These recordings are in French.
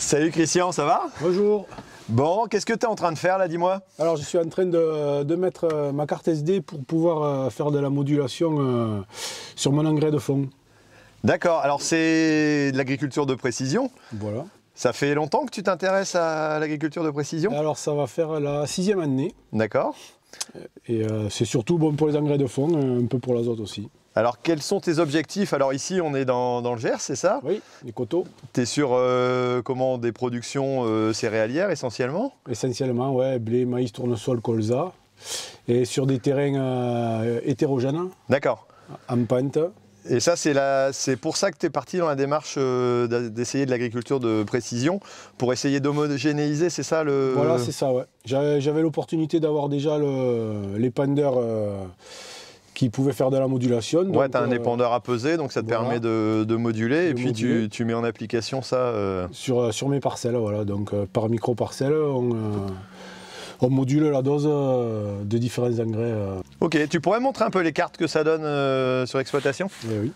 Salut Christian, ça va? Bonjour. Bon, qu'est-ce que tu es en train de faire là, dis-moi? Alors je suis en train de mettre ma carte SD pour pouvoir faire de la modulation sur mon engrais de fond. D'accord, alors c'est de l'agriculture de précision. Voilà. Ça fait longtemps que tu t'intéresses à l'agriculture de précision? Alors ça va faire la 6e année. D'accord. Et c'est surtout bon pour les engrais de fond, un peu pour l'azote aussi. Alors quels sont tes objectifs? Alors ici on est dans le Gers, c'est ça? Oui, les coteaux. Tu es sur comment, des productions céréalières essentiellement? Essentiellement, ouais, blé, maïs, tournesol, colza. Et sur des terrains hétérogènes, D'accord. en pente. Et ça, c'est pour ça que tu es parti dans la démarche d'essayer de l'agriculture de précision, pour essayer d'homogénéiser, c'est ça le... Voilà, c'est ça, ouais. J'avais l'opportunité d'avoir déjà l'épandeur qui pouvaient faire de la modulation. Ouais, tu as un épandeur à peser, donc ça te permet de moduler, et puis tu mets en application ça sur mes parcelles, voilà. Donc par micro-parcelle, on module la dose de différents engrais. Ok, tu pourrais montrer un peu les cartes que ça donne sur l'exploitation? Oui.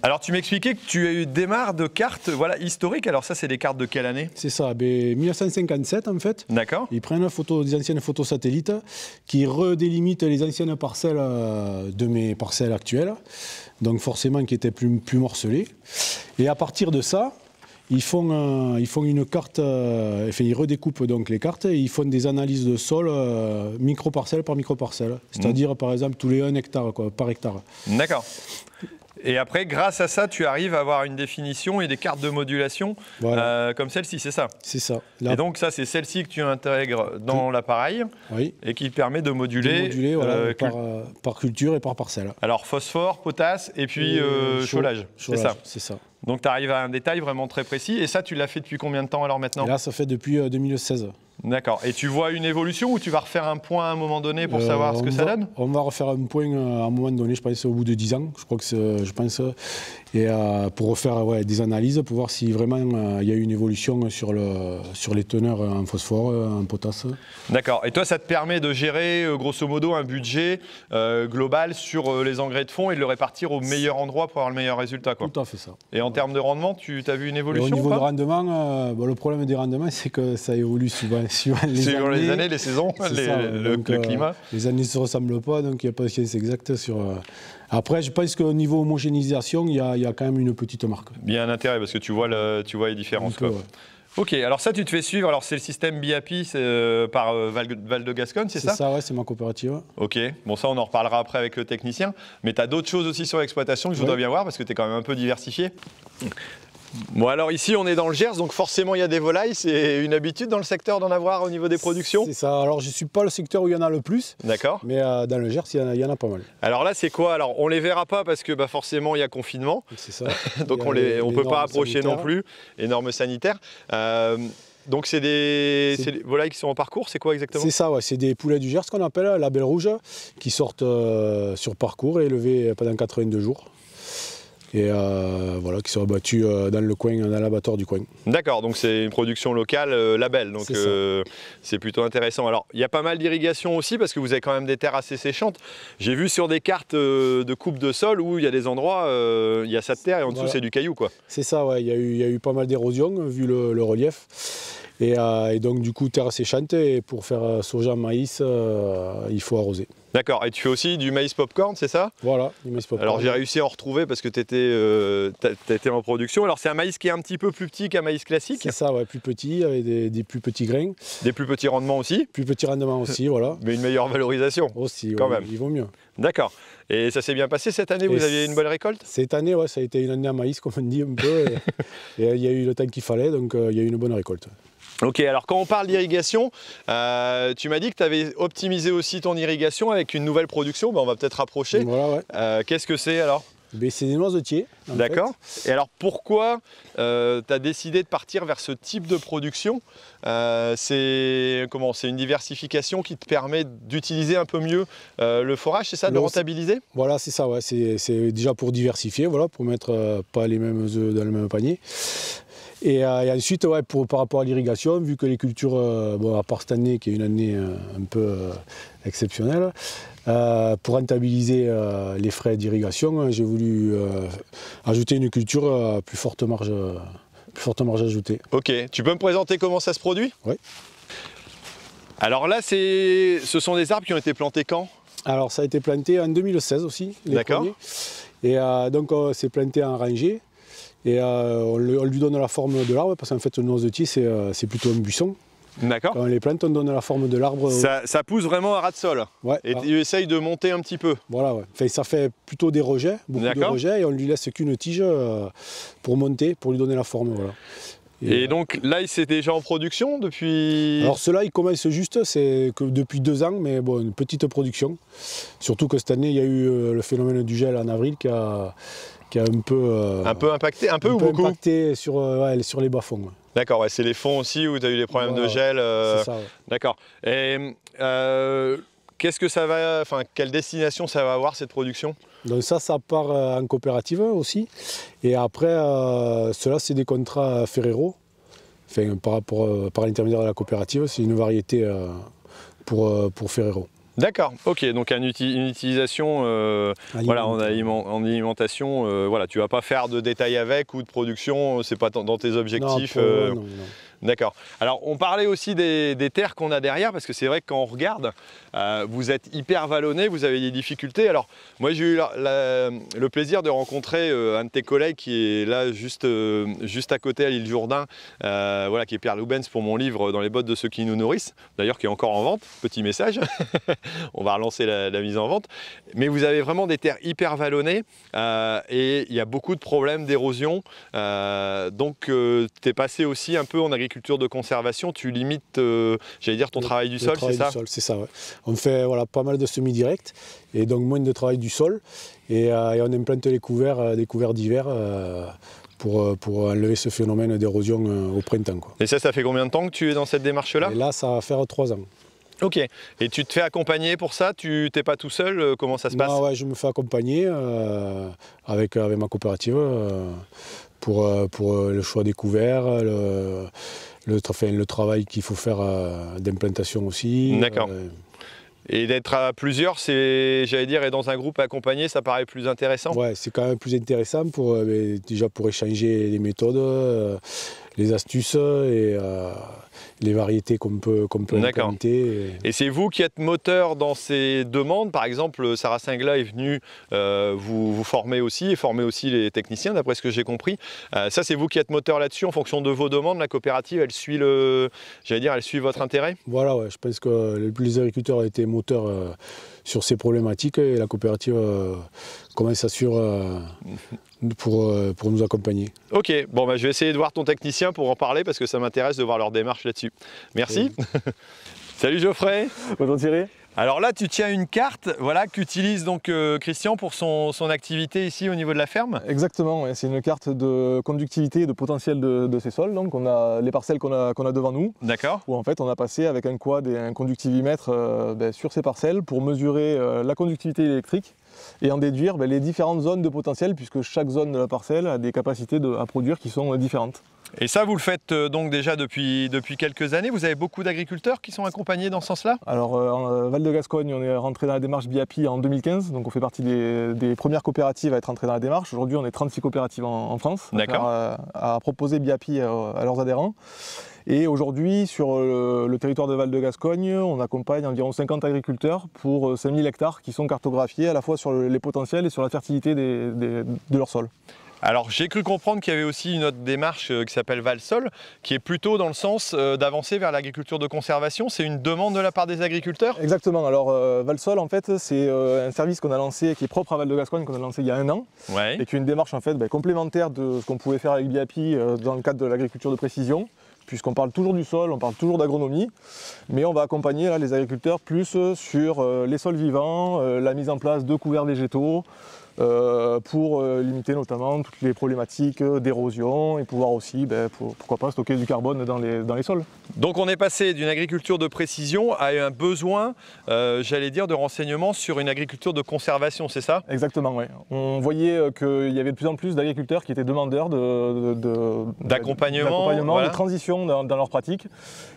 Alors tu m'expliquais que tu démarres de cartes historiques, alors ça c'est des cartes de quelle année? C'est ça, 1957 en fait. D'accord. Ils prennent des anciennes photos satellites qui redélimitent les anciennes parcelles de mes parcelles actuelles, donc forcément qui étaient plus morcelées. Et à partir de ça, ils font une carte, ils redécoupent donc les cartes et ils font des analyses de sol micro-parcelle par micro-parcelle, c'est-à-dire par exemple tous les 1 hectare par hectare. D'accord. Et après, grâce à ça, tu arrives à avoir une définition et des cartes de modulation comme celle-ci, c'est ça? C'est ça. Là, et donc ça, c'est celle-ci que tu intègres dans l'appareil et qui permet de moduler, voilà, par culture et par parcelle. Alors phosphore, potasse et puis chaulage, c'est ça? C'est ça. Donc tu arrives à un détail vraiment très précis. Et ça, tu l'as fait depuis combien de temps alors maintenant? Et là, ça fait depuis 2016. D'accord. Et tu vois une évolution ou tu vas refaire un point à un moment donné pour savoir ce que ça donne? On va refaire un point à un moment donné, je pense au bout de 10 ans, je pense. Et pour refaire des analyses, pour voir si vraiment il y a eu une évolution sur les teneurs en phosphore, en potasse. D'accord. Et toi, ça te permet de gérer grosso modo un budget global sur les engrais de fond et de le répartir au meilleur endroit pour avoir le meilleur résultat, quoi. Tout à fait ça. Et en termes de rendement, tu as vu une évolution? Et au niveau du rendement, le problème des rendements, c'est que ça évolue suivant les années, les saisons, le climat. Les années ne se ressemblent pas, donc il n'y a pas de science exacte sur... Après, je pense qu'au niveau homogénéisation, il y a quand même une petite marque. Bien un intérêt, parce que tu vois les différences. Quoi. Ouais. Ok, alors ça, tu te fais suivre. Alors, c'est le système BIAPI par Val de Gascogne, c'est ça? C'est ça, ouais, c'est ma coopérative. Ok, bon, ça, on en reparlera après avec le technicien. Mais tu as d'autres choses aussi sur l'exploitation que je voudrais bien voir, parce que tu es quand même un peu diversifié. Bon, alors ici on est dans le Gers, donc forcément il y a des volailles, c'est une habitude dans le secteur d'en avoir au niveau des productions? C'est ça, alors je ne suis pas le secteur où il y en a le plus. D'accord. Mais dans le Gers il y en a pas mal. Alors là c'est quoi? Alors on ne les verra pas parce que forcément il y a confinement. C'est ça. Donc on ne peut pas approcher non plus, les normes sanitaires. Donc c'est des volailles qui sont en parcours, c'est quoi exactement? C'est ça, ouais, c'est des poulets du Gers qu'on appelle la belle rouge, qui sortent sur parcours et élevés pendant 82 jours. Et voilà, qui sont abattus dans le coin, dans l'abattoir du coin. D'accord, donc c'est une production locale label, donc c'est plutôt intéressant. Alors, il y a pas mal d'irrigation aussi, parce que vous avez quand même des terres assez séchantes. J'ai vu sur des cartes de coupe de sol où il y a des endroits, il y a ça de terre et en dessous c'est du caillou, quoi. C'est ça, ouais, il y a eu pas mal d'érosion vu le relief. Et donc du coup terre séchante, et pour faire soja, maïs, il faut arroser. D'accord, et tu fais aussi du maïs popcorn, c'est ça? Voilà, du maïs popcorn. Alors j'ai réussi à en retrouver parce que tu étais en production. Alors c'est un maïs qui est un petit peu plus petit qu'un maïs classique? C'est ça, ouais, plus petit, avec des plus petits grains. Des plus petits rendements aussi? Plus petits rendements aussi, voilà. Mais une meilleure valorisation? Aussi, quand même. Il vaut mieux. D'accord. Et ça s'est bien passé cette année? Vous aviez une bonne récolte? Cette année, ouais, ça a été une année à maïs, comme on dit un peu. Et il y a eu le temps qu'il fallait, donc il y a eu une bonne récolte. Ok, alors quand on parle d'irrigation, tu m'as dit que tu avais optimisé aussi ton irrigation avec une nouvelle production, on va peut-être rapprocher. Voilà, ouais. Qu'est-ce que c'est alors? C'est des noisetiers. D'accord. Et alors pourquoi tu as décidé de partir vers ce type de production? C'est une diversification qui te permet d'utiliser un peu mieux le forage, c'est ça, de rentabiliser? Voilà, c'est ça, ouais. C'est déjà pour diversifier, voilà, pour mettre pas les mêmes œufs dans le même panier. Et ensuite, ouais, par rapport à l'irrigation, vu que les cultures, à part cette année qui est une année un peu exceptionnelle, pour rentabiliser les frais d'irrigation, j'ai voulu ajouter une culture à plus forte marge plus forte marge ajoutée. Ok, tu peux me présenter comment ça se produit? Oui. Alors là, ce sont des arbres qui ont été plantés quand? Alors ça a été planté en 2016 aussi, les D'accord. premiers. Et donc c'est planté en rangée. Et on lui donne la forme de l'arbre, parce qu'en fait le noisetier c'est plutôt un buisson. D'accord. Quand on les plante, on donne la forme de l'arbre. Ça pousse vraiment à ras de sol. Ouais, Et voilà. tu essayes de monter un petit peu. Voilà, ouais. Enfin, ça fait plutôt des rejets, beaucoup de rejets, et on lui laisse qu'une tige pour monter, pour lui donner la forme. Voilà. Et donc là, c'est déjà en production depuis... Alors ceux-là, ils commencent juste, c'est que depuis 2 ans, mais bon, une petite production. Surtout que cette année, il y a eu le phénomène du gel en avril qui a un peu... un peu impacté, un peu ou beaucoup? Impacté sur les bas-fonds. Ouais. D'accord, ouais, c'est les fonds aussi où tu as eu des problèmes de gel. C'est ça, ouais. D'accord. Et qu'est-ce que ça va, enfin, quelle destination ça va avoir cette production? Donc ça part en coopérative aussi. Et après, ceux-là, c'est des contrats Ferrero. Enfin, par l'intermédiaire de la coopérative, c'est une variété pour Ferrero. D'accord, ok, donc une utilisation voilà, en alimentation, voilà, tu ne vas pas faire de détail avec ou de production, c'est pas dans tes objectifs. Non. D'accord. Alors on parlait aussi des terres qu'on a derrière, parce que c'est vrai que quand on regarde, vous êtes hyper vallonné, vous avez des difficultés. Alors moi j'ai eu le plaisir de rencontrer un de tes collègues qui est là juste à côté à l'île Jourdain, voilà, qui est Pierre Loubens pour mon livre Dans les bottes de ceux qui nous nourrissent, d'ailleurs qui est encore en vente, petit message. On va relancer la mise en vente. Mais vous avez vraiment des terres hyper vallonnées et il y a beaucoup de problèmes d'érosion. Donc tu es passé aussi un peu en agriculture de conservation, tu limites, j'allais dire, ton travail du sol, c'est ça? C'est ça, ouais. On fait pas mal de semis-directs et donc moins de travail du sol. Et on implante des couverts d'hiver pour enlever ce phénomène d'érosion au printemps, quoi. Et ça fait combien de temps que tu es dans cette démarche-là? Et là, ça va faire 3 ans. Ok. Et tu te fais accompagner pour ça? Tu n'es pas tout seul? Comment ça se passe? Ouais, je me fais accompagner avec ma coopérative pour le choix des couverts, le travail qu'il faut faire d'implantation aussi. D'accord. Et d'être à plusieurs, j'allais dire, et dans un groupe accompagné, ça paraît plus intéressant? Ouais, c'est quand même plus intéressant déjà pour échanger les méthodes, les astuces et les variétés qu'on peut implanter. Et c'est vous qui êtes moteur dans ces demandes? Par exemple, Sarah Singla est venue vous former aussi, et former aussi les techniciens, d'après ce que j'ai compris. Ça, c'est vous qui êtes moteur là-dessus, en fonction de vos demandes. La coopérative, elle suit elle suit votre intérêt? Voilà, ouais, je pense que les agriculteurs ont été moteurs sur ces problématiques et la coopérative comment elle s'assure pour nous accompagner. Ok, bon, je vais essayer de voir ton technicien pour en parler parce que ça m'intéresse de voir leur démarche là-dessus. Merci. Salut Geoffrey. Bonjour Thierry. Alors là, tu tiens une carte, voilà, qu'utilise donc Christian pour son activité ici au niveau de la ferme. Exactement, ouais, c'est une carte de conductivité et de potentiel de ces sols. Donc on a les parcelles qu'on a devant nous. D'accord. Où en fait on a passé avec un quad et un conductivimètre sur ces parcelles pour mesurer la conductivité électrique et en déduire les différentes zones de potentiel, puisque chaque zone de la parcelle a des capacités à produire qui sont différentes. Et ça, vous le faites donc déjà depuis quelques années. Vous avez beaucoup d'agriculteurs qui sont accompagnés dans ce sens-là? Alors, en Val de Gascogne, on est rentré dans la démarche BIAPI en 2015, donc on fait partie des premières coopératives à être entrées dans la démarche. Aujourd'hui, on est 36 coopératives en France à proposer BIAPI à leurs adhérents. Et aujourd'hui, sur le territoire de Val de Gascogne, on accompagne environ 50 agriculteurs pour 5000 hectares qui sont cartographiés à la fois sur les potentiels et sur la fertilité de leur sol. Alors j'ai cru comprendre qu'il y avait aussi une autre démarche qui s'appelle Valsol, qui est plutôt dans le sens d'avancer vers l'agriculture de conservation. C'est une demande de la part des agriculteurs? Exactement, alors Valsol en fait c'est un service qu'on a lancé, qui est propre à Val de Gascogne, qu'on a lancé il y a 1 an, et qui est une démarche en fait complémentaire de ce qu'on pouvait faire avec BIAPI dans le cadre de l'agriculture de précision, puisqu'on parle toujours du sol, on parle toujours d'agronomie, mais on va accompagner là, les agriculteurs plus sur les sols vivants, la mise en place de couverts végétaux, pour limiter notamment toutes les problématiques d'érosion et pouvoir aussi, pourquoi pas, stocker du carbone dans les sols. Donc on est passé d'une agriculture de précision à un besoin, j'allais dire, de renseignements sur une agriculture de conservation, c'est ça? Exactement, oui. On voyait qu'il y avait de plus en plus d'agriculteurs qui étaient demandeurs d'accompagnement, voilà, de transition dans leur pratique.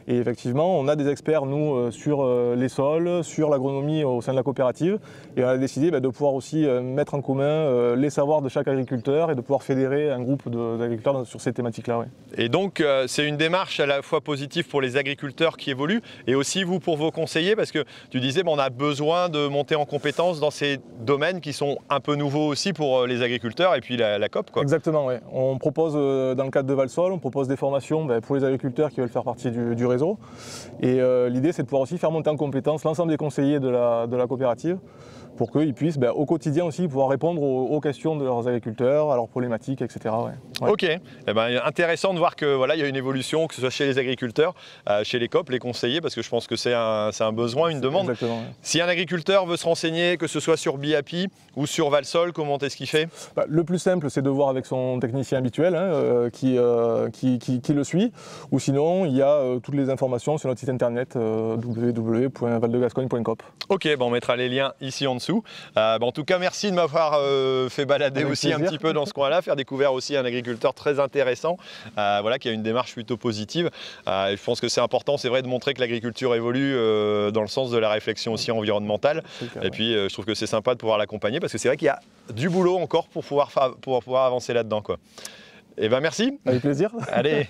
Et effectivement, on a des experts, nous, sur les sols, sur l'agronomie au sein de la coopérative. Et on a décidé de pouvoir aussi mettre en commun les savoirs de chaque agriculteur et de pouvoir fédérer un groupe d'agriculteurs sur ces thématiques-là. Ouais. Et donc c'est une démarche à la fois positive pour les agriculteurs qui évoluent et aussi vous pour vos conseillers, parce que tu disais on a besoin de monter en compétences dans ces domaines qui sont un peu nouveaux aussi pour les agriculteurs et puis la COP, quoi. Exactement, oui. On propose dans le cadre de Valsol, on propose des formations pour les agriculteurs qui veulent faire partie du réseau. Et l'idée c'est de pouvoir aussi faire monter en compétences l'ensemble des conseillers de la coopérative, pour qu'ils puissent au quotidien aussi pouvoir répondre aux questions de leurs agriculteurs, à leurs problématiques, etc. Ouais. Ouais. Ok, intéressant de voir que voilà, il y a une évolution, que ce soit chez les agriculteurs, chez les COP, les conseillers, parce que je pense que c'est un besoin, une demande. Exactement, ouais. Si un agriculteur veut se renseigner, que ce soit sur BIAPI ou sur Valsol, comment est-ce qu'il fait? Le plus simple, c'est de voir avec son technicien habituel qui le suit, ou sinon il y a toutes les informations sur notre site internet www.valdegascogne.coop. Ok, on mettra les liens ici en dessous. En tout cas, merci de m'avoir fait balader avec aussi plaisir. Un petit peu dans ce coin-là, faire découvrir aussi un agriculteur très intéressant, voilà, qui a une démarche plutôt positive. Je pense que c'est important, c'est vrai, de montrer que l'agriculture évolue dans le sens de la réflexion aussi environnementale. Et puis, je trouve que c'est sympa de pouvoir l'accompagner parce que c'est vrai qu'il y a du boulot encore pour pouvoir avancer là-dedans, quoi. Et merci. Avec plaisir. Allez.